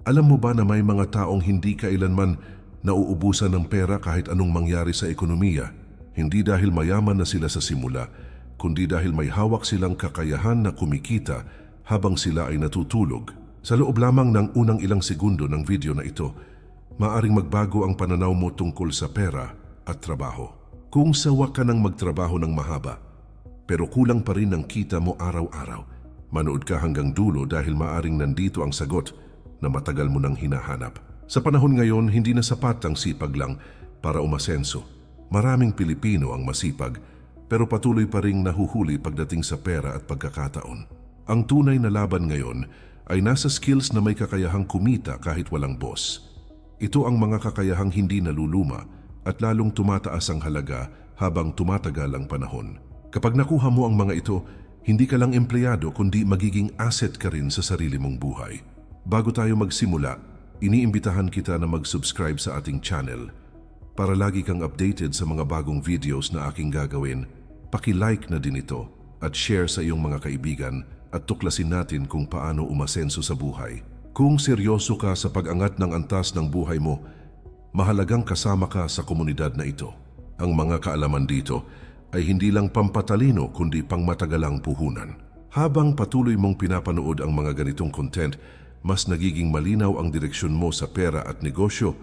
Alam mo ba na may mga taong hindi kailanman nauubusan ng pera kahit anong mangyari sa ekonomiya? Hindi dahil mayaman na sila sa simula, kundi dahil may hawak silang kakayahan na kumikita habang sila ay natutulog. Sa loob lamang ng unang ilang segundo ng video na ito, maaring magbago ang pananaw mo tungkol sa pera at trabaho. Kung sawa ka ng magtrabaho ng mahaba, pero kulang pa rin ang kita mo araw-araw, manood ka hanggang dulo dahil maaring nandito ang sagot na matagal mo nang hinahanap. Sa panahon ngayon, hindi na sapat ang sipag lang para umasenso. Maraming Pilipino ang masipag, pero patuloy pa ring nahuhuli pagdating sa pera at pagkakataon. Ang tunay na laban ngayon ay nasa skills na may kakayahang kumita kahit walang boss. Ito ang mga kakayahang hindi naluluma at lalong tumataas ang halaga habang tumatagal ang panahon. Kapag nakuha mo ang mga ito, hindi ka lang empleyado kundi magiging asset ka rin sa sarili mong buhay. Bago tayo magsimula, iniimbitahan kita na mag-subscribe sa ating channel. Para lagi kang updated sa mga bagong videos na aking gagawin, paki-like na din ito at share sa iyong mga kaibigan at tuklasin natin kung paano umasenso sa buhay. Kung seryoso ka sa pag-angat ng antas ng buhay mo, mahalagang kasama ka sa komunidad na ito. Ang mga kaalaman dito ay hindi lang pampatalino kundi pangmatagalang puhunan. Habang patuloy mong pinapanood ang mga ganitong content, mas nagiging malinaw ang direksyon mo sa pera at negosyo.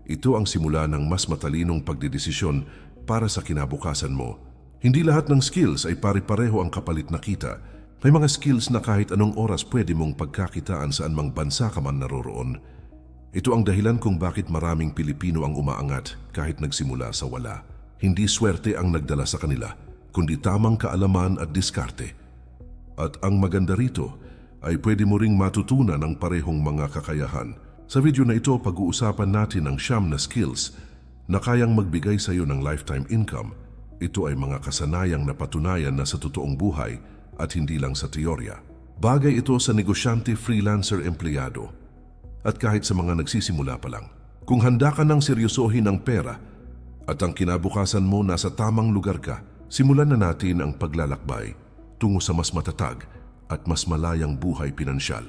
Ito ang simula ng mas matalinong pagdedesisyon para sa kinabukasan mo. Hindi lahat ng skills ay pare-pareho ang kapalit na kita. May mga skills na kahit anong oras pwede mong pagkakitaan saan mang bansa ka man naroroon. Ito ang dahilan kung bakit maraming Pilipino ang umaangat kahit nagsimula sa wala. Hindi swerte ang nagdala sa kanila, kundi tamang kaalaman at diskarte. At ang maganda rito ay pwede mo ring matutunan ang parehong mga kakayahan. Sa video na ito, pag-uusapan natin ang 9 na skills na kayang magbigay sa iyo ng lifetime income. Ito ay mga kasanayang napatunayan na sa totoong buhay at hindi lang sa teorya. Bagay ito sa negosyante, freelancer, empleyado at kahit sa mga nagsisimula pa lang. Kung handa ka ng seryosohin ang pera at ang kinabukasan mo nasa tamang lugar ka, simulan na natin ang paglalakbay tungo sa mas matatag at mas malayang buhay pinansyal.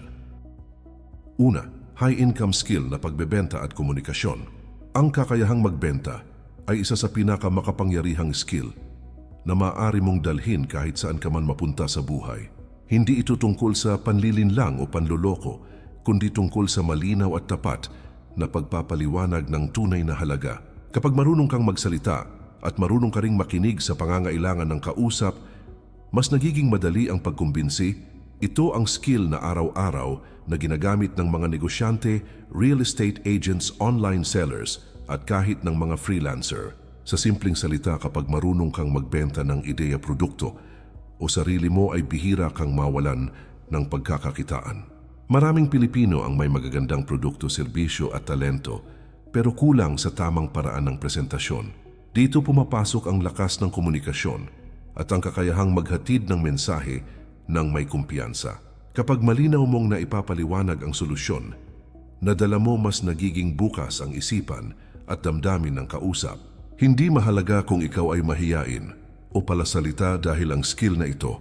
Una, high-income skill na pagbebenta at komunikasyon. Ang kakayahang magbenta ay isa sa pinakamakapangyarihang skill na maaari mong dalhin kahit saan ka man mapunta sa buhay. Hindi ito tungkol sa panlilinlang o panloloko, kundi tungkol sa malinaw at tapat na pagpapaliwanag ng tunay na halaga. Kapag marunong kang magsalita at marunong ka ring makinig sa pangangailangan ng kausap, mas nagiging madali ang pagkumbinsi. Ito ang skill na araw-araw na ginagamit ng mga negosyante, real estate agents, online sellers at kahit ng mga freelancer. Sa simpleng salita, kapag marunong kang magbenta ng ideya, produkto o sarili mo ay bihira kang mawalan ng pagkakakitaan. Maraming Pilipino ang may magagandang produkto, serbisyo at talento, pero kulang sa tamang paraan ng presentasyon. Dito pumapasok ang lakas ng komunikasyon at ang kakayahang maghatid ng mensahe ng may kumpiyansa. Kapag malinaw mong naipapaliwanag ang solusyon, nadala mo mas nagiging bukas ang isipan at damdamin ng kausap. Hindi mahalaga kung ikaw ay mahiyain o palasalita dahil ang skill na ito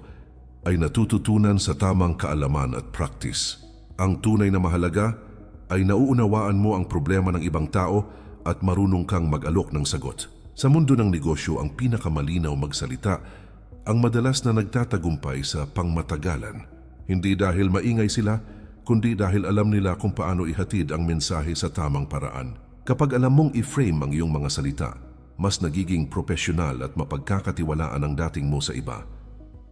ay natututunan sa tamang kaalaman at practice. Ang tunay na mahalaga ay nauunawaan mo ang problema ng ibang tao at marunong kang mag-alok ng sagot. Sa mundo ng negosyo, ang pinakamalinaw magsalita ang madalas na nagtatagumpay sa pangmatagalan. Hindi dahil maingay sila, kundi dahil alam nila kung paano ihatid ang mensahe sa tamang paraan. Kapag alam mong i-frame ang iyong mga salita, mas nagiging profesional at mapagkakatiwalaan ang dating mo sa iba.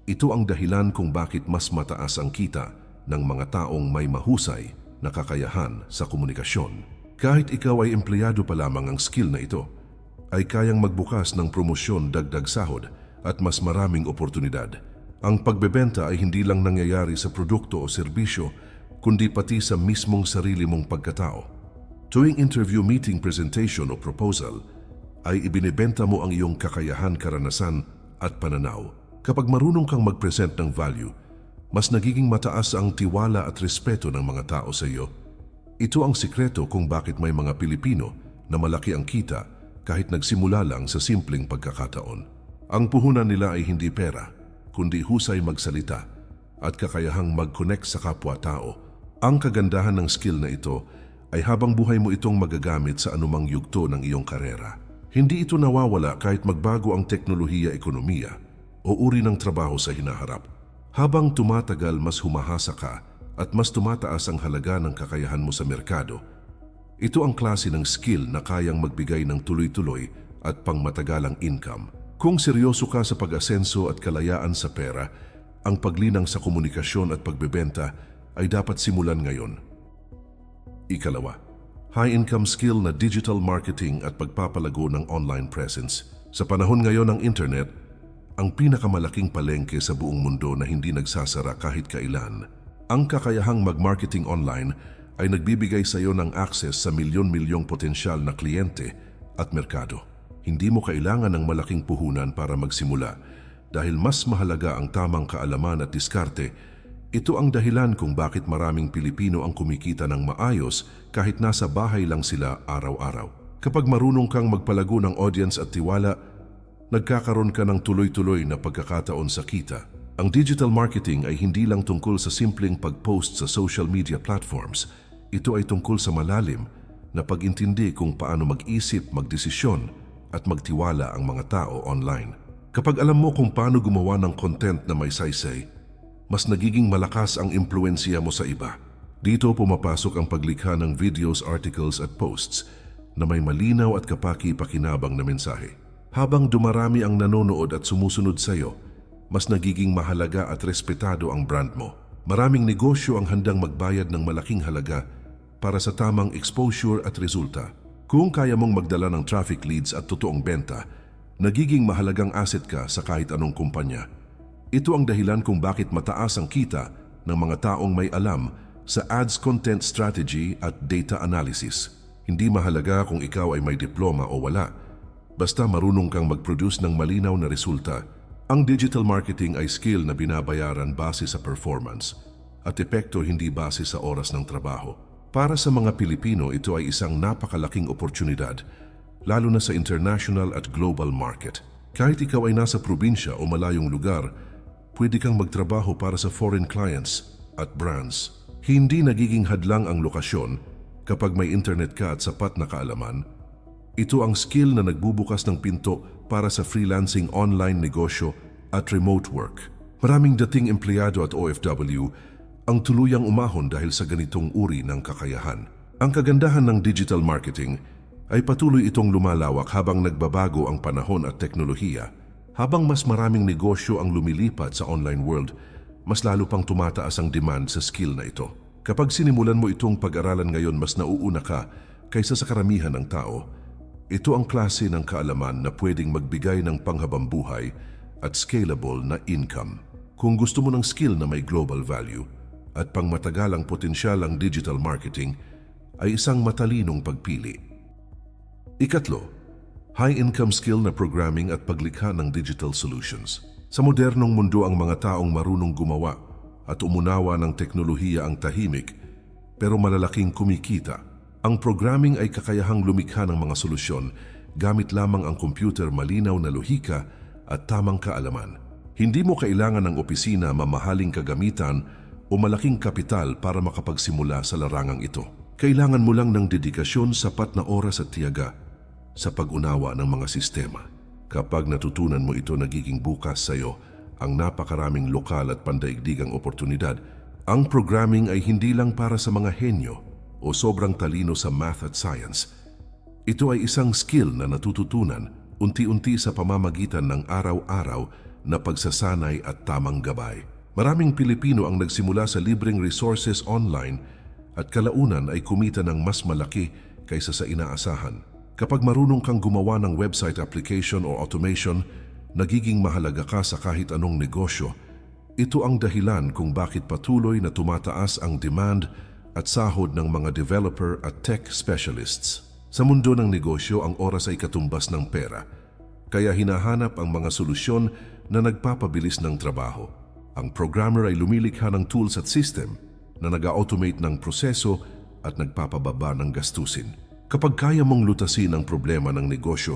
Ito ang dahilan kung bakit mas mataas ang kita ng mga taong may mahusay na kakayahan sa komunikasyon. Kahit ikaw ay empleyado pa lamang, ang skill na ito ay kayang magbukas ng promosyon, dagdag sahod at mas maraming oportunidad. Ang pagbebenta ay hindi lang nangyayari sa produkto o serbisyo, kundi pati sa mismong sarili mong pagkatao. Tuwing interview, meeting, presentation o proposal, ay ibinebenta mo ang iyong kakayahan, karanasan at pananaw. Kapag marunong kang mag-present ng value, mas nagiging mataas ang tiwala at respeto ng mga tao sa iyo. Ito ang sikreto kung bakit may mga Pilipino na malaki ang kita kahit nagsimula lang sa simpleng pagkakataon. Ang puhunan nila ay hindi pera, kundi husay magsalita at kakayahang mag-connect sa kapwa-tao. Ang kagandahan ng skill na ito ay habang buhay mo itong magagamit sa anumang yugto ng iyong karera. Hindi ito nawawala kahit magbago ang teknolohiya, ekonomiya o uri ng trabaho sa hinaharap. Habang tumatagal, mas humahasa ka at mas tumataas ang halaga ng kakayahan mo sa merkado. Ito ang klase ng skill na kayang magbigay ng tuloy-tuloy at pangmatagalang income. Kung seryoso ka sa pag-asenso at kalayaan sa pera, ang paglinang sa komunikasyon at pagbebenta ay dapat simulan ngayon. Ikalawa, high-income skill na digital marketing at pagpapalago ng online presence. Sa panahon ngayon ng internet, ang pinakamalaking palengke sa buong mundo na hindi nagsasara kahit kailan. Ang kakayahang mag-marketing online ay nagbibigay sa iyo ng access sa milyon-milyong potensyal na kliyente at merkado. Hindi mo kailangan ng malaking puhunan para magsimula dahil mas mahalaga ang tamang kaalaman at diskarte. Ito ang dahilan kung bakit maraming Pilipino ang kumikita ng maayos kahit nasa bahay lang sila araw-araw. Kapag marunong kang magpalago ng audience at tiwala, nagkakaroon ka ng tuloy-tuloy na pagkakataon sa kita. Ang digital marketing ay hindi lang tungkol sa simpleng pag-post sa social media platforms. Ito ay tungkol sa malalim na pag-intindi kung paano mag-isip, magdesisyon at magtiwala ang mga tao online. Kapag alam mo kung paano gumawa ng content na may saysay, mas nagiging malakas ang impluensya mo sa iba. Dito pumapasok ang paglikha ng videos, articles at posts na may malinaw at kapaki-pakinabang na mensahe. Habang dumarami ang nanonood at sumusunod sa iyo, mas nagiging mahalaga at respetado ang brand mo. Maraming negosyo ang handang magbayad ng malaking halaga para sa tamang exposure at resulta. Kung kaya mong magdala ng traffic leads at totoong benta, nagiging mahalagang asset ka sa kahit anong kumpanya. Ito ang dahilan kung bakit mataas ang kita ng mga taong may alam sa ads, content strategy at data analysis. Hindi mahalaga kung ikaw ay may diploma o wala. Basta marunong kang mag-produce ng malinaw na resulta. Ang digital marketing ay skill na binabayaran base sa performance at epekto, hindi base sa oras ng trabaho. Para sa mga Pilipino, ito ay isang napakalaking oportunidad, lalo na sa international at global market. Kahit ikaw ay nasa probinsya o malayong lugar, pwede kang magtrabaho para sa foreign clients at brands. Hindi nagiging hadlang ang lokasyon kapag may internet ka at sapat na kaalaman. Ito ang skill na nagbubukas ng pinto para sa freelancing, online negosyo at remote work. Maraming dating empleyado at OFW ang tuluyang umahon dahil sa ganitong uri ng kakayahan. Ang kagandahan ng digital marketing ay patuloy itong lumalawak habang nagbabago ang panahon at teknolohiya. Habang mas maraming negosyo ang lumilipat sa online world, mas lalo pang tumataas ang demand sa skill na ito. Kapag sinimulan mo itong pag-aralan ngayon, mas nauuna ka kaysa sa karamihan ng tao. Ito ang klase ng kaalaman na pwedeng magbigay ng panghabambuhay at scalable na income. Kung gusto mo ng skill na may global value at pangmatagalang potensyal, ang digital marketing ay isang matalinong pagpili. Ikatlo, high-income skill na programming at paglikha ng digital solutions. Sa modernong mundo, ang mga taong marunong gumawa at umunawa ng teknolohiya ang tahimik pero malalaking kumikita. Ang programming ay kakayahang lumikha ng mga solusyon gamit lamang ang computer, malinaw na lohika at tamang kaalaman. Hindi mo kailangan ng opisina, mamahaling kagamitan o malaking kapital para makapagsimula sa larangang ito. Kailangan mo lang ng dedikasyon, sapat na oras at tiyaga sa pag-unawa ng mga sistema. Kapag natutunan mo ito, nagiging bukas sa iyo ang napakaraming lokal at pandaigdigang oportunidad. Ang programming ay hindi lang para sa mga henyo o sobrang talino sa math at science. Ito ay isang skill na natututunan unti-unti sa pamamagitan ng araw-araw na pagsasanay at tamang gabay. Maraming Pilipino ang nagsimula sa libreng resources online at kalaunan ay kumita ng mas malaki kaysa sa inaasahan. Kapag marunong kang gumawa ng website application o automation, nagiging mahalaga ka sa kahit anong negosyo. Ito ang dahilan kung bakit patuloy na tumataas ang demand at sahod ng mga developer at tech specialists. Sa mundo ng negosyo, ang oras ay katumbas ng pera, kaya hinahanap ang mga solusyon na nagpapabilis ng trabaho. Ang programmer ay lumilikha ng tools at system na nag-automate ng proseso at nagpapababa ng gastusin. Kapag kaya mong lutasin ang problema ng negosyo,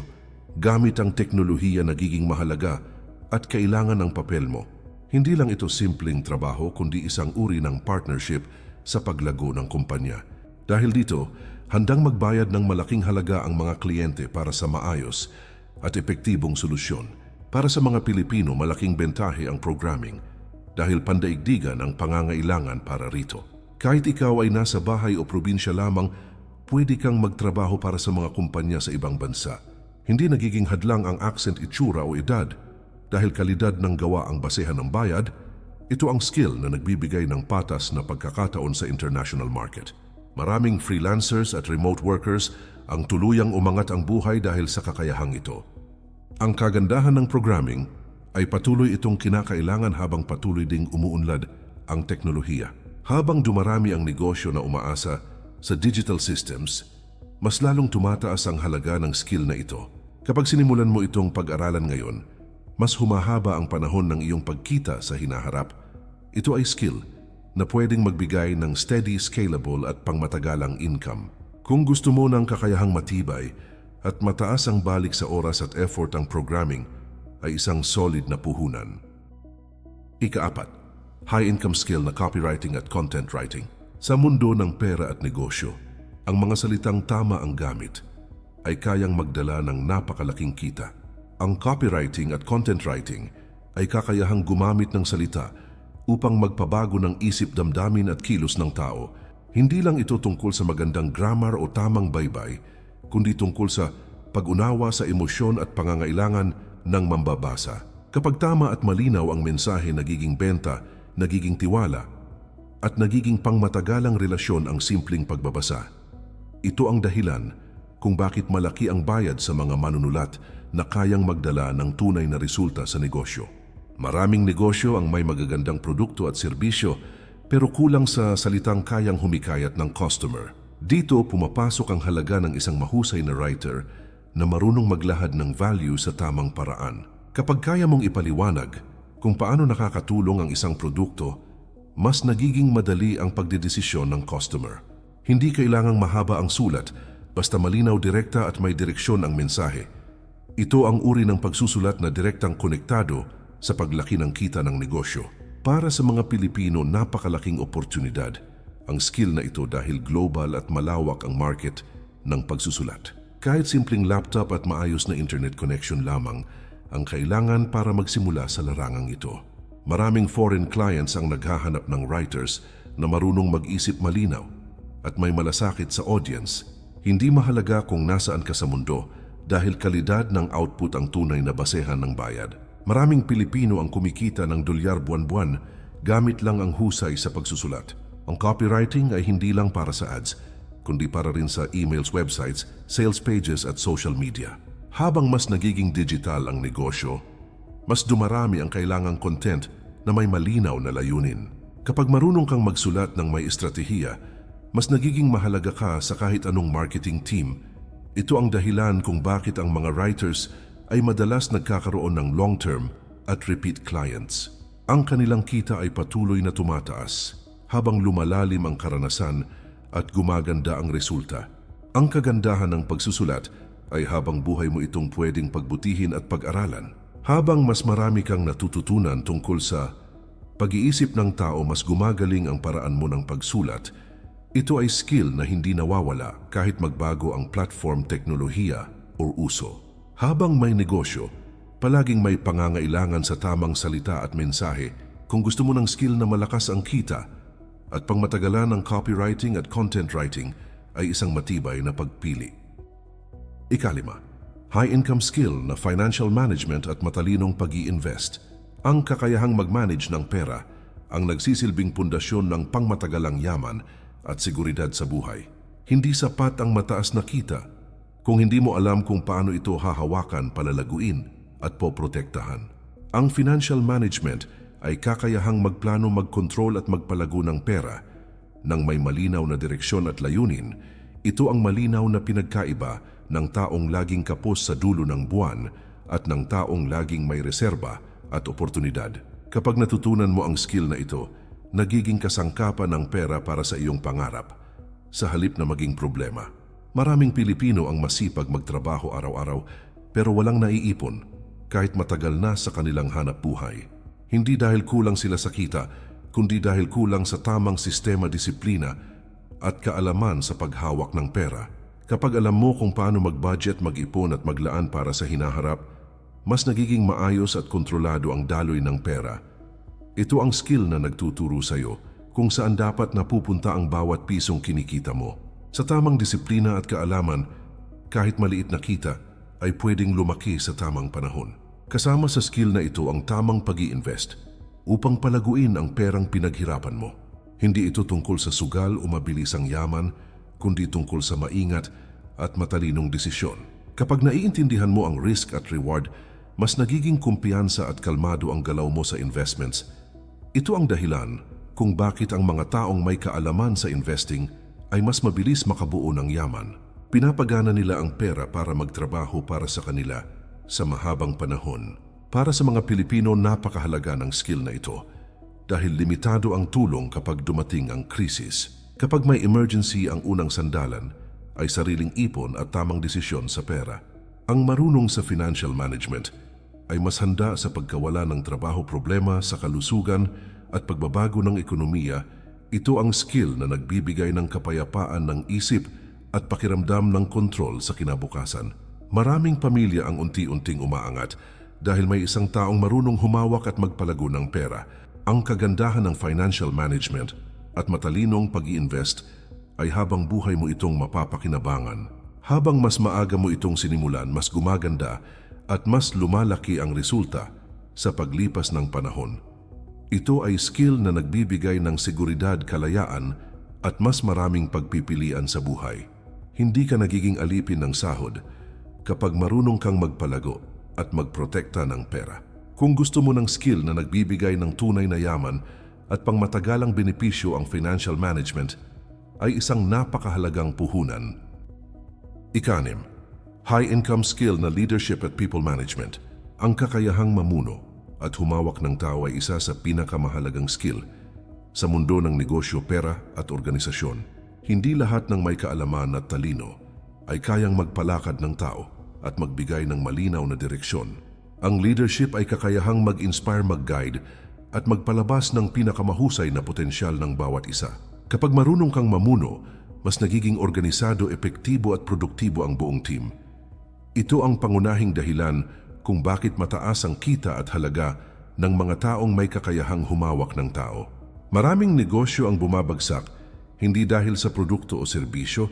gamit ang teknolohiya, nagiging mahalaga at kailangan ng papel mo. Hindi lang ito simpleng trabaho kundi isang uri ng partnership sa paglago ng kumpanya. Dahil dito, handang magbayad ng malaking halaga ang mga kliyente para sa maayos at epektibong solusyon. Para sa mga Pilipino, malaking bentahe ang programming dahil pandaigdigan ang pangangailangan para rito. Kahit ikaw ay nasa bahay o probinsya lamang, pwede kang magtrabaho para sa mga kumpanya sa ibang bansa. Hindi nagiging hadlang ang accent, itsura o edad dahil kalidad ng gawa ang basehan ng bayad. Ito ang skill na nagbibigay ng patas na pagkakataon sa international market. Maraming freelancers at remote workers ang tuluyang umangat ang buhay dahil sa kakayahang ito. Ang kagandahan ng programming ay patuloy itong kinakailangan habang patuloy ding umuunlad ang teknolohiya. Habang dumarami ang negosyo na umaasa sa digital systems, mas lalong tumataas ang halaga ng skill na ito. Kapag sinimulan mo itong pag-aralan ngayon, mas humahaba ang panahon ng iyong pagkita sa hinaharap. Ito ay skill na pwedeng magbigay ng steady, scalable at pangmatagalang income. Kung gusto mo ng kakayahang matibay at mataas ang balik sa oras at effort, ang programming ay isang solid na puhunan. Ika-4, high-income skill na copywriting at content writing. Sa mundo ng pera at negosyo, ang mga salitang tama ang gamit ay kayang magdala ng napakalaking kita. Ang copywriting at content writing ay kakayahang gumamit ng salita upang magpabago ng isip, damdamin at kilos ng tao. Hindi lang ito tungkol sa magandang grammar o tamang baybay, kundi tungkol sa pag-unawa sa emosyon at pangangailangan ng mambabasa. Kapag tama at malinaw ang mensahe, nagiging benta, nagiging tiwala, at nagiging pangmatagalang relasyon ang simpleng pagbabasa. Ito ang dahilan kung bakit malaki ang bayad sa mga manunulat na kayang magdala ng tunay na resulta sa negosyo. Maraming negosyo ang may magagandang produkto at serbisyo pero kulang sa salitang kayang humikayat ng customer. Dito pumapasok ang halaga ng isang mahusay na writer na marunong maglahad ng value sa tamang paraan. Kapag kaya mong ipaliwanag kung paano nakakatulong ang isang produkto, mas nagiging madali ang pagdedesisyon ng customer. Hindi kailangang mahaba ang sulat, basta malinaw, direkta at may direksyon ang mensahe. Ito ang uri ng pagsusulat na direktang konektado sa paglaki ng kita ng negosyo. Para sa mga Pilipino, napakalaking oportunidad ang skill na ito dahil global at malawak ang market ng pagsusulat. Kahit simpleng laptop at maayos na internet connection lamang ang kailangan para magsimula sa larangang ito. Maraming foreign clients ang naghahanap ng writers na marunong mag-isip malinaw at may malasakit sa audience. Hindi mahalaga kung nasaan ka sa mundo dahil kalidad ng output ang tunay na basehan ng bayad. Maraming Pilipino ang kumikita ng dolyar buwan-buwan gamit lang ang husay sa pagsusulat. Ang copywriting ay hindi lang para sa ads, kundi para rin sa emails, websites, sales pages at social media. Habang mas nagiging digital ang negosyo, mas dumarami ang kailangang content na may malinaw na layunin. Kapag marunong kang magsulat ng may estratehiya, mas nagiging mahalaga ka sa kahit anong marketing team. Ito ang dahilan kung bakit ang mga writers ay madalas nagkakaroon ng long-term at repeat clients. Ang kanilang kita ay patuloy na tumataas habang lumalalim ang karanasan at gumaganda ang resulta. Ang kagandahan ng pagsusulat ay habang buhay mo itong pwedeng pagbutihin at pag-aralan. Habang mas marami kang natututunan tungkol sa pag-iisip ng tao, mas gumagaling ang paraan mo ng pagsulat. Ito ay skill na hindi nawawala kahit magbago ang platform, teknolohiya o uso. Habang may negosyo, palaging may pangangailangan sa tamang salita at mensahe. Kung gusto mo ng skill na malakas ang kita at pangmatagalan, ng copywriting at content writing ay isang matibay na pagpili. Ika-5, high-income skill na financial management at matalinong pag-i-invest. Ang kakayahang mag-manage ng pera ang nagsisilbing pundasyon ng pangmatagalang yaman at seguridad sa buhay. Hindi sapat ang mataas na kita kung hindi mo alam kung paano ito hahawakan, palalaguin at poprotektahan. Ang financial management ay kakayahang magplano, magkontrol at magpalago ng pera nang may malinaw na direksyon at layunin. Ito ang malinaw na pinagkaiba ng taong laging kapos sa dulo ng buwan at ng taong laging may reserba at oportunidad. Kapag natutunan mo ang skill na ito, nagiging kasangkapan ng pera para sa iyong pangarap sa halip na maging problema. Maraming Pilipino ang masipag magtrabaho araw-araw pero walang naiipon kahit matagal na sa kanilang hanap buhay. Hindi dahil kulang sila sa kita, kundi dahil kulang sa tamang sistema, disiplina at kaalaman sa paghawak ng pera. Kapag alam mo kung paano mag-budget, mag-ipon at maglaan para sa hinaharap, mas nagiging maayos at kontrolado ang daloy ng pera. Ito ang skill na nagtuturo sa iyo kung saan dapat napupunta ang bawat pisong kinikita mo. Sa tamang disiplina at kaalaman, kahit maliit na kita ay pwedeng lumaki sa tamang panahon. Kasama sa skill na ito ang tamang pag-i-invest upang palaguin ang perang pinaghirapan mo. Hindi ito tungkol sa sugal o mabilisang yaman, kundi tungkol sa maingat at matalinong desisyon. Kapag naiintindihan mo ang risk at reward, mas nagiging kumpiyansa at kalmado ang galaw mo sa investments. Ito ang dahilan kung bakit ang mga taong may kaalaman sa investing ay mas mabilis makabuo ng yaman. Pinapagana nila ang pera para magtrabaho para sa kanila sa mahabang panahon. Para sa mga Pilipino, napakahalaga ng skill na ito dahil limitado ang tulong kapag dumating ang krisis. Kapag may emergency, ang unang sandalan ay sariling ipon at tamang desisyon sa pera. Ang marunong sa financial management ay mas handa sa pagkawala ng trabaho, problema sa kalusugan at pagbabago ng ekonomiya. Ito ang skill na nagbibigay ng kapayapaan ng isip at pakiramdam ng kontrol sa kinabukasan. Maraming pamilya ang unti-unting umaangat dahil may isang taong marunong humawak at magpalago ng pera. Ang kagandahan ng financial management at matalinong pag-i-invest ay habang buhay mo itong mapapakinabangan. Habang mas maaga mo itong sinimulan, mas gumaganda at mas lumalaki ang resulta sa paglipas ng panahon. Ito ay skill na nagbibigay ng seguridad, kalayaan at mas maraming pagpipilian sa buhay. Hindi ka nagiging alipin ng sahod kapag marunong kang magpalago at magprotekta ng pera. Kung gusto mo ng skill na nagbibigay ng tunay na yaman at pangmatagalang benepisyo, ang financial management ay isang napakahalagang puhunan. Ika-6, high-income skill na leadership at people management. Ang kakayahang mamuno at humawak ng tao ay isa sa pinakamahalagang skill sa mundo ng negosyo, pera at organisasyon. Hindi lahat ng may kaalaman at talino ay kayang magpalakad ng tao at magbigay ng malinaw na direksyon. Ang leadership ay kakayahang mag-inspire, mag-guide at magpalabas ng pinakamahusay na potensyal ng bawat isa. Kapag marunong kang mamuno, mas nagiging organisado, epektibo at produktibo ang buong team. Ito ang pangunahing dahilan kung bakit mataas ang kita at halaga ng mga taong may kakayahang humawak ng tao. Maraming negosyo ang bumabagsak hindi dahil sa produkto o serbisyo,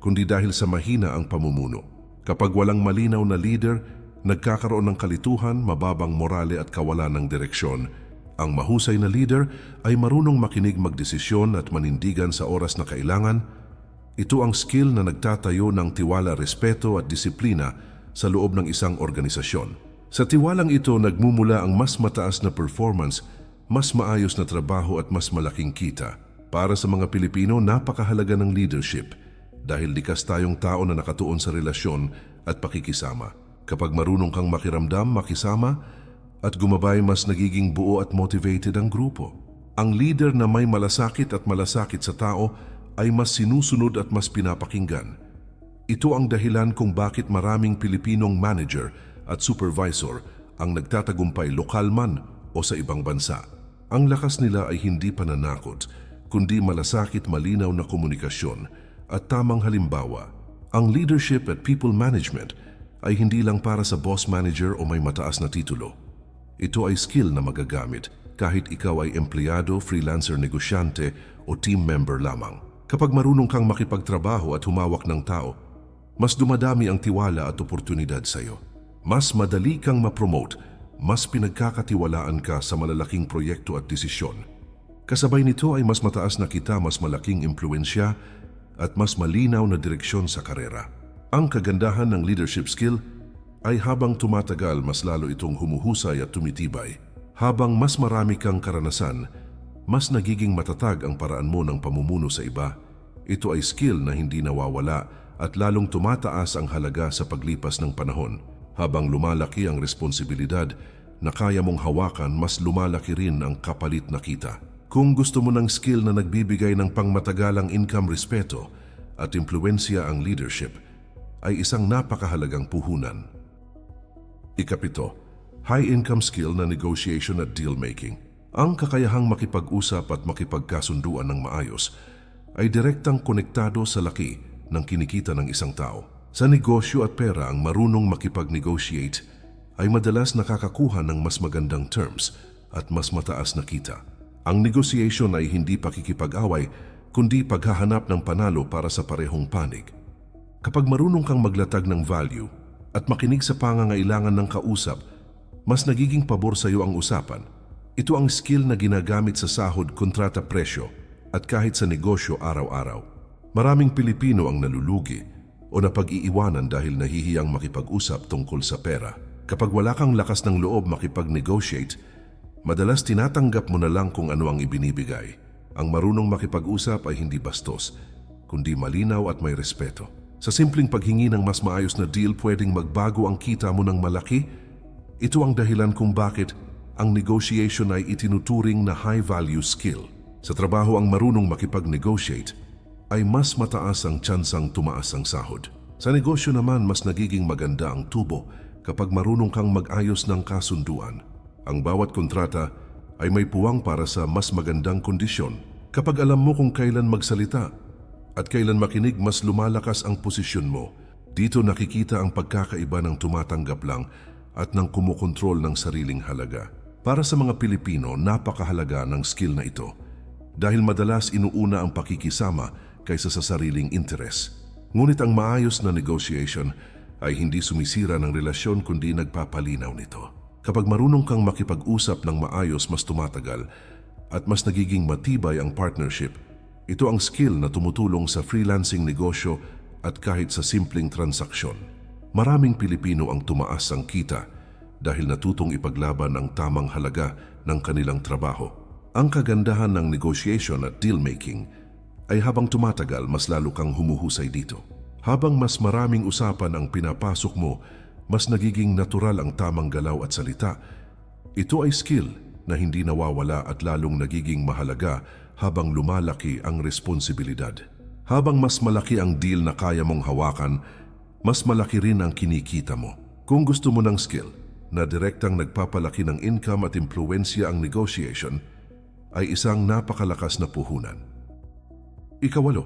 kundi dahil sa mahina ang pamumuno. Kapag walang malinaw na leader, nagkakaroon ng kalituhan, mababang morale at kawalan ng direksyon. Ang mahusay na leader ay marunong makinig, magdesisyon at manindigan sa oras na kailangan. Ito ang skill na nagtatayo ng tiwala, respeto at disiplina sa loob ng isang organisasyon. Sa tiwalang ito nagmumula ang mas mataas na performance, mas maayos na trabaho at mas malaking kita. Para sa mga Pilipino, napakahalaga ng leadership dahil likas tayong tao na nakatuon sa relasyon at pakikisama. Kapag marunong kang makiramdam, makisama at gumabay, mas nagiging buo at motivated ang grupo. Ang leader na may malasakit at malasakit sa tao ay mas sinusunod at mas pinapakinggan. Ito ang dahilan kung bakit maraming Pilipinong manager at supervisor ang nagtatagumpay, lokal man o sa ibang bansa. Ang lakas nila ay hindi pananakot, kundi malasakit, malinaw na komunikasyon at tamang halimbawa. Ang leadership at people management ay hindi lang para sa boss, manager o may mataas na titulo. Ito ay skill na magagamit kahit ikaw ay empleyado, freelancer, negosyante o team member lamang. Kapag marunong kang makipagtrabaho at humawak ng tao, mas dumadami ang tiwala at oportunidad sa iyo. Mas madali kang ma-promote, mas pinagkakatiwalaan ka sa malalaking proyekto at desisyon. Kasabay nito ay mas mataas na kita, mas malaking impluensya at mas malinaw na direksyon sa karera. Ang kagandahan ng leadership skill ay habang tumatagal, mas lalo itong humuhusay at tumitibay. Habang mas marami kang karanasan, mas nagiging matatag ang paraan mo ng pamumuno sa iba. Ito ay skill na hindi nawawala at lalong tumataas ang halaga sa paglipas ng panahon. Habang lumalaki ang responsibilidad na kaya mong hawakan, mas lumalaki rin ang kapalit na kita. Kung gusto mo ng skill na nagbibigay ng pangmatagalang income, respeto at impluensya, ang leadership ay isang napakahalagang puhunan. Ika-7, high-income skill na negotiation at deal-making. Ang kakayahang makipag-usap at makipagkasunduan ng maayos ay direktang konektado sa laki ng kinikita ng isang tao. Sa negosyo at pera, ang marunong makipag-negotiate ay madalas nakakakuha ng mas magandang terms at mas mataas na kita. Ang negotiation ay hindi pakikipag-away, kundi paghahanap ng panalo para sa parehong panig. Kapag marunong kang maglatag ng value at makinig sa pangangailangan ng kausap, mas nagiging pabor sa iyo ang usapan. Ito ang skill na ginagamit sa sahod, kontrata, presyo at kahit sa negosyo araw-araw. Maraming Pilipino ang nalulugi o napag-iiwanan dahil nahihiyang makipag-usap tungkol sa pera. Kapag wala kang lakas ng loob makipag-negotiate, madalas tinatanggap mo na lang kung ano ang ibinibigay. Ang marunong makipag-usap ay hindi bastos, kundi malinaw at may respeto. Sa simpleng paghingi ng mas maayos na deal, pwedeng magbago ang kita mo ng malaki. Ito ang dahilan kung bakit ang negotiation ay itinuturing na high-value skill. Sa trabaho, ang marunong makipag-negotiate ay mas mataas ang tsansang tumaas ang sahod. Sa negosyo naman, mas nagiging maganda ang tubo kapag marunong kang mag-ayos ng kasunduan. Ang bawat kontrata ay may puwang para sa mas magandang kondisyon. Kapag alam mo kung kailan magsalita at kailan makinig, mas lumalakas ang posisyon mo. Dito nakikita ang pagkakaiba ng tumatanggap lang at ng kumukontrol ng sariling halaga. Para sa mga Pilipino, napakahalaga ng skill na ito dahil madalas inuuna ang pakikisama kaysa sa sariling interes. Ngunit ang maayos na negotiation ay hindi sumisira ng relasyon kundi nagpapalinaw nito. Kapag marunong kang makipag-usap ng maayos, mas tumatagal at mas nagiging matibay ang partnership. Ito ang skill na tumutulong sa freelancing negosyo at kahit sa simpleng transaksyon. Maraming Pilipino ang tumaas ang kita dahil natutong ipaglaban ang tamang halaga ng kanilang trabaho. Ang kagandahan ng negotiation at deal-making ay habang tumatagal, mas lalo kang humuhusay dito. Habang mas maraming usapan ang pinapasok mo, mas nagiging natural ang tamang galaw at salita. Ito ay skill na hindi nawawala at lalong nagiging mahalaga habang lumalaki ang responsibilidad. Habang mas malaki ang deal na kaya mong hawakan, mas malaki rin ang kinikita mo. Kung gusto mo ng skill na direktang nagpapalaki ng income at impluwensya, ang negotiation ay isang napakalakas na puhunan. Ikawalo,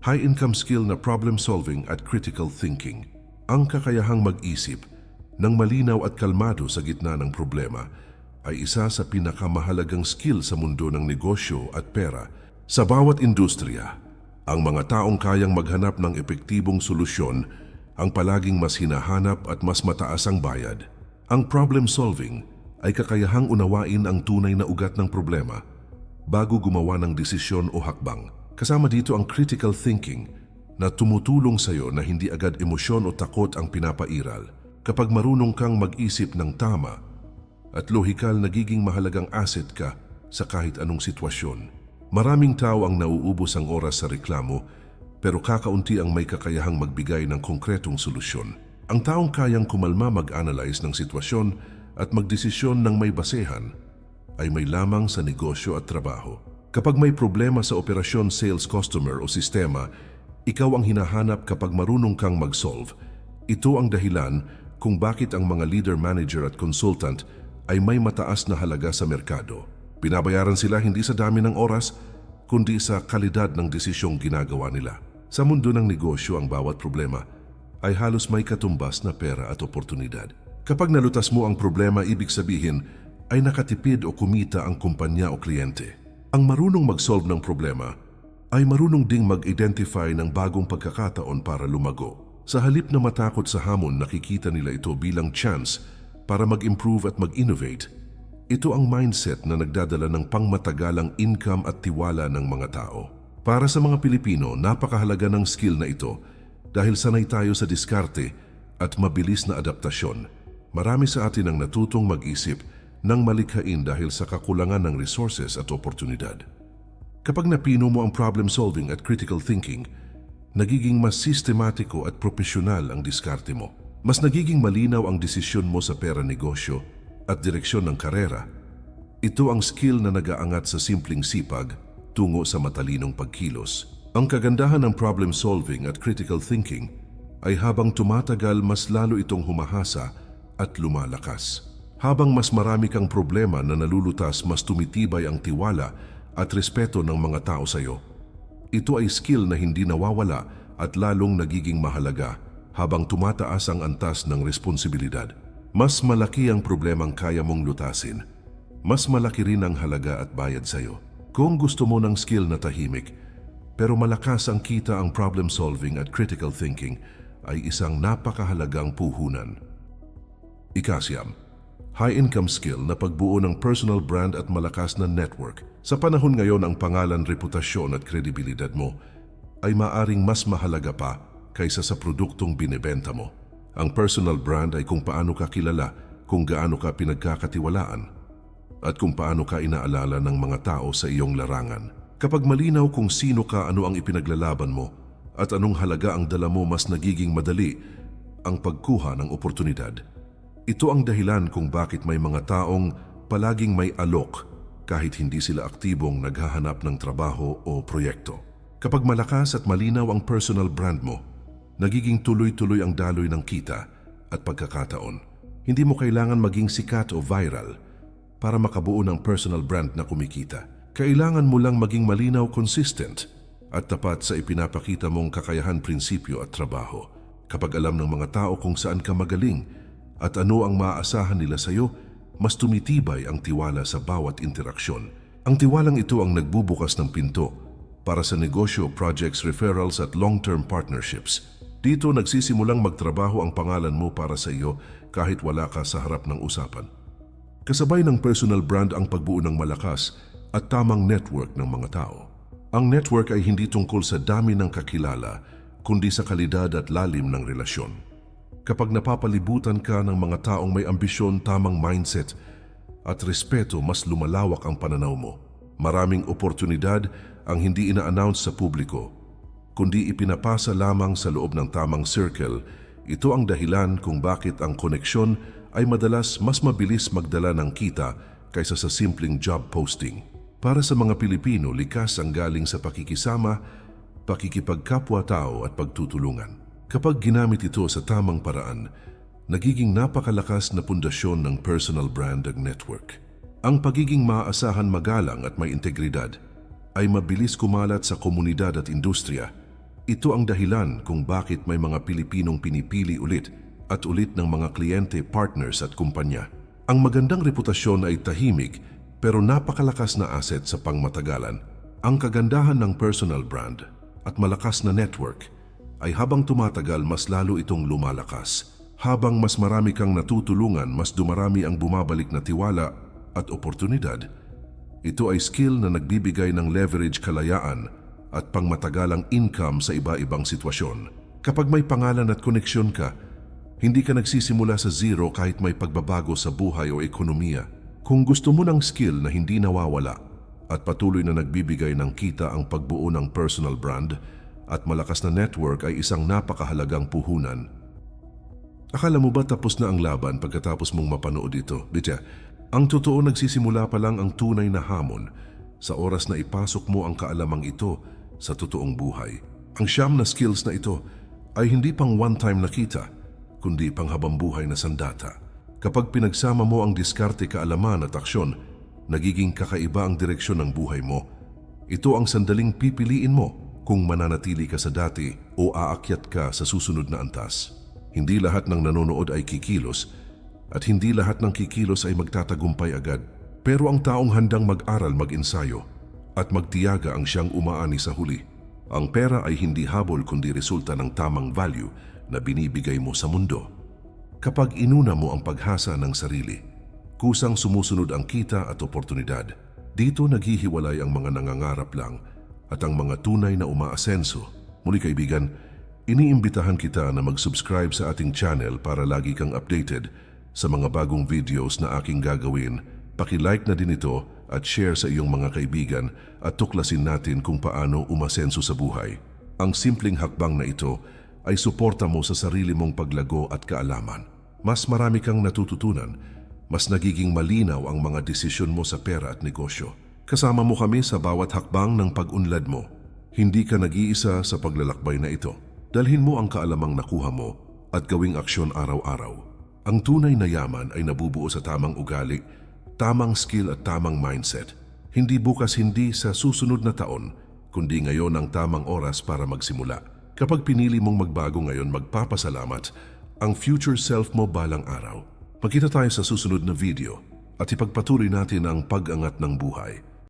high-income skill na problem solving at critical thinking. Ang kakayahang mag-isip ng malinaw at kalmado sa gitna ng problema ay isa sa pinakamahalagang skill sa mundo ng negosyo at pera. Sa bawat industriya, ang mga taong kayang maghanap ng epektibong solusyon ang palaging mas hinahanap at mas mataas ang bayad. Ang problem solving ay kakayahang unawain ang tunay na ugat ng problema bago gumawa ng desisyon o hakbang. Kasama dito ang critical thinking na tumutulong sa iyo na hindi agad emosyon o takot ang pinapairal. Kapag marunong kang mag-isip ng tama at lohikal, nagiging mahalagang asset ka sa kahit anong sitwasyon. Maraming tao ang nauubos ang oras sa reklamo, pero kakaunti ang may kakayahang magbigay ng konkretong solusyon. Ang taong kayang kumalma, mag-analyze ng sitwasyon at magdesisyon ng may basehan ay may lamang sa negosyo at trabaho. Kapag may problema sa operasyon, sales, customer o sistema, ikaw ang hinahanap. Kapag marunong kang mag-solve, ito ang dahilan kung bakit ang mga leader, manager at consultant ay may mataas na halaga sa merkado. Binabayaran sila hindi sa dami ng oras, kundi sa kalidad ng desisyong ginagawa nila. Sa mundo ng negosyo, ang bawat problema ay halos may katumbas na pera at oportunidad. Kapag nalutas mo ang problema, ibig sabihin ay nakatipid o kumita ang kumpanya o kliyente. Ang marunong mag-solve ng problema ay marunong ding mag-identify ng bagong pagkakataon para lumago. Sa halip na matakot sa hamon, nakikita nila ito bilang chance para mag-improve at mag-innovate. Ito ang mindset na nagdadala ng pangmatagalang income at tiwala ng mga tao. Para sa mga Pilipino, napakahalaga ng skill na ito dahil sanay tayo sa diskarte at mabilis na adaptasyon. Marami sa atin ang natutong mag-isip ng malikhain dahil sa kakulangan ng resources at oportunidad. Kapag napino mo ang problem solving at critical thinking, nagiging mas sistematiko at profesional ang diskarte mo. Mas nagiging malinaw ang desisyon mo sa pera, negosyo at direksyon ng karera. Ito ang skill na nag-aangat sa simpleng sipag tungo sa matalinong pagkilos. Ang kagandahan ng problem solving at critical thinking ay habang tumatagal, mas lalo itong humahasa at lumalakas. Habang mas marami kang problema na nalulutas, mas tumitibay ang tiwala at respeto ng mga tao sa iyo. Ito ay skill na hindi nawawala at lalong nagiging mahalaga habang tumataas ang antas ng responsibilidad. Mas malaki ang problemang kaya mong lutasin. Mas malaki rin ang halaga at bayad sa'yo. Kung gusto mo ng skill na tahimik, pero malakas ang kita ang problem solving at critical thinking, ay isang napakahalagang puhunan. Ikasyam, high-income skill na pagbuo ng personal brand at malakas na network. Sa panahon ngayon, ang pangalan, reputasyon at kredibilidad mo ay maaring mas mahalaga pa kaysa sa produktong binibenta mo. Ang personal brand ay kung paano ka kilala, kung gaano ka pinagkakatiwalaan, at kung paano ka inaalala ng mga tao sa iyong larangan. Kapag malinaw kung sino ka, ano ang ipinaglalaban mo, at anong halaga ang dala mo, mas nagiging madali ang pagkuha ng oportunidad. Ito ang dahilan kung bakit may mga taong palaging may alok kahit hindi sila aktibong naghahanap ng trabaho o proyekto. Kapag malakas at malinaw ang personal brand mo, nagiging tuloy-tuloy ang daloy ng kita at pagkakataon. Hindi mo kailangan maging sikat o viral para makabuo ng personal brand na kumikita. Kailangan mo lang maging malinaw, consistent at tapat sa ipinapakita mong kakayahan, prinsipyo at trabaho. Kapag alam ng mga tao kung saan ka magaling at ano ang maaasahan nila sa iyo, mas tumitibay ang tiwala sa bawat interaksyon. Ang tiwalang ito ang nagbubukas ng pinto para sa negosyo, projects, referrals at long-term partnerships. Dito nagsisimulang magtrabaho ang pangalan mo para sa iyo kahit wala ka sa harap ng usapan. Kasabay ng personal brand ang pagbuo ng malakas at tamang network ng mga tao. Ang network ay hindi tungkol sa dami ng kakilala, kundi sa kalidad at lalim ng relasyon. Kapag napapalibutan ka ng mga taong may ambisyon, tamang mindset at respeto, mas lumalawak ang pananaw mo. Maraming oportunidad ang hindi ina-announce sa publiko, kundi ipinapasa lamang sa loob ng tamang circle. Ito ang dahilan kung bakit ang koneksyon ay madalas mas mabilis magdala ng kita kaysa sa simpleng job posting. Para sa mga Pilipino, likas ang galing sa pakikisama, pakikipagkapwa-tao at pagtutulungan. Kapag ginamit ito sa tamang paraan, nagiging napakalakas na pundasyon ng personal brand ang network. Ang pagiging maaasahan, magalang at may integridad ay mabilis kumalat sa komunidad at industriya. Ito ang dahilan kung bakit may mga Pilipinong pinipili ulit at ulit ng mga kliyente, partners at kumpanya. Ang magandang reputasyon ay tahimik pero napakalakas na asset sa pangmatagalan. Ang kagandahan ng personal brand at malakas na network ay habang tumatagal mas lalo itong lumalakas. Habang mas marami kang natutulungan, mas dumarami ang bumabalik na tiwala at oportunidad. Ito ay skill na nagbibigay ng leverage, kalayaan at pangmatagalang income sa iba-ibang sitwasyon. Kapag may pangalan at koneksyon ka, hindi ka nagsisimula sa zero kahit may pagbabago sa buhay o ekonomiya. Kung gusto mo ng skill na hindi nawawala at patuloy na nagbibigay ng kita, ang pagbuo ng personal brand at malakas na network ay isang napakahalagang puhunan. Akala mo ba tapos na ang laban pagkatapos mong mapanood ito? Bitya, ang totoo, nagsisimula pa lang ang tunay na hamon sa oras na ipasok mo ang kaalamang ito sa totoong buhay. Ang siyam na skills na ito ay hindi pang one-time nakita, kundi pang habambuhay na sandata. Kapag pinagsama mo ang diskarte, kaalaman at aksyon, nagiging kakaiba ang direksyon ng buhay mo. Ito ang sandaling pipiliin mo kung mananatili ka sa dati o aakyat ka sa susunod na antas. Hindi lahat ng nanonood ay kikilos at hindi lahat ng kikilos ay magtatagumpay agad. Pero ang taong handang mag-aral, mag-ensayo at magtiyaga ang siyang umaani sa huli. Ang pera ay hindi habol kundi resulta ng tamang value na binibigay mo sa mundo. Kapag inuna mo ang paghasa ng sarili, kusang sumusunod ang kita at oportunidad. Dito naghihiwalay ang mga nangangarap lang at ang mga tunay na umaasenso. Muli kaibigan, iniimbitahan kita na mag-subscribe sa ating channel para lagi kang updated sa mga bagong videos na aking gagawin. Paki-like na din ito at share sa iyong mga kaibigan at tuklasin natin kung paano umasenso sa buhay. Ang simpleng hakbang na ito ay suporta mo sa sarili mong paglago at kaalaman. Mas marami kang natututunan, mas nagiging malinaw ang mga desisyon mo sa pera at negosyo. Kasama mo kami sa bawat hakbang ng pag-unlad mo. Hindi ka nag-iisa sa paglalakbay na ito. Dalhin mo ang kaalamang nakuha mo at gawing aksyon araw-araw. Ang tunay na yaman ay nabubuo sa tamang ugali, tamang skill at tamang mindset. Hindi bukas, hindi sa susunod na taon, kundi ngayon ang tamang oras para magsimula. Kapag pinili mong magbago ngayon, magpapasalamat ang future self mo balang araw. Magkita tayo sa susunod na video at ipagpatuloy natin ang pag-angat ng buhay.